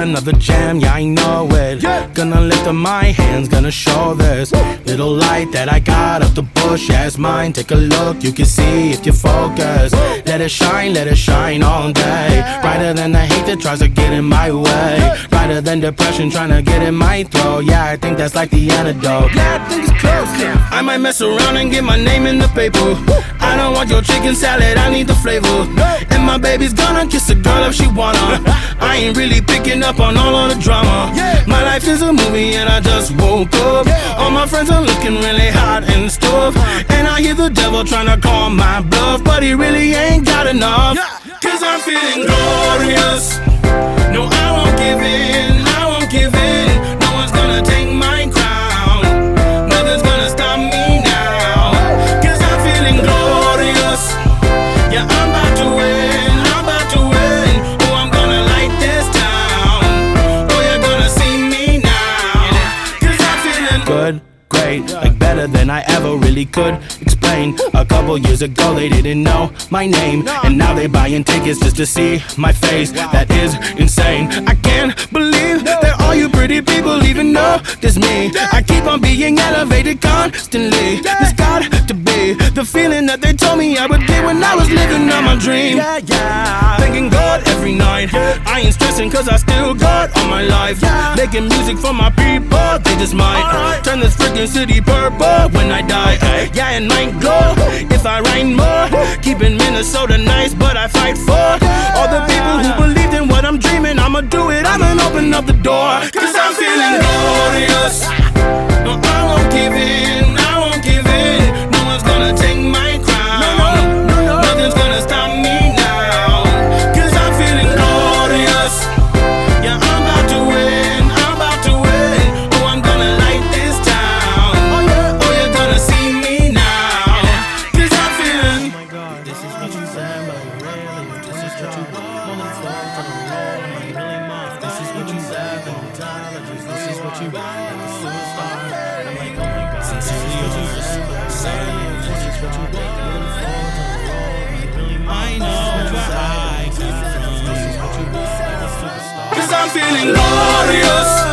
another jam, yeah, I know it. Gonna lift up my hands, gonna show this little light that I got up the bush. Yeah, it's mine, take a look, you can see if you focus. Let it shine all day. Brighter than the hate that tries to get in my way. Brighter than depression trying to get in my throat. Yeah, I think that's like the antidote. Yeah, I think it's close. I might mess around and get my name in the paper. I don't want your chicken salad, I need the flavor. And my baby's gonna kiss a girl if she wanna. I ain't really picking up on all of the drama. My life is a movie and I just woke up. All my friends are looking really hot and stuff. And I hear the devil trying to call my bluff, but he really ain't got enough. Cause I'm feeling glorious. No, I won't give in, I won't give in. No one's gonna take my crown. Nothing's gonna stop me now. Cause I'm feeling glorious. Yeah, I'm about to win, I'm about to win. Oh, I'm gonna light this town. Oh, you're gonna see me now. Cause I'm feeling good, great, like better than I ever really could explain. A couple years ago they didn't know my name, and now they buying tickets just to see my face. That is insane. I can't believe that all you pretty people even know this me. I keep on being elevated constantly. There's got to be the feeling that they told me I would get when I was living on my dream. Thanking God every night. I ain't stressing cause I still got all my life. Making music for my people, they just might turn this freaking city purple when I die. Yeah, it might glow if I rain more. Keeping Minnesota nice, but I fight for all the people who believed in what I'm dreaming. I'ma do it, I'ma open up the door. Cause I'm feeling glorious. No, I won't give in, I won't give in. No one's gonna take my crown. Nothing's gonna stop me now. Cause I'm feeling glorious. Yeah, I'm about to win, I'm about to win. Oh, I'm gonna light this town. Oh, you're gonna see me now. Cause I'm feeling. Oh my God, this is what you said, but really, this is what you want. Fall for the road, am I really mine? This is what you said, but intelligence. This is what you want, like a superstar. I'm like, oh my God, this is what you said, but really, this is what you want. Fall for the road, am I really mine? I know where I come from. This is what you want, like a superstar. Cause I'm feeling glorious.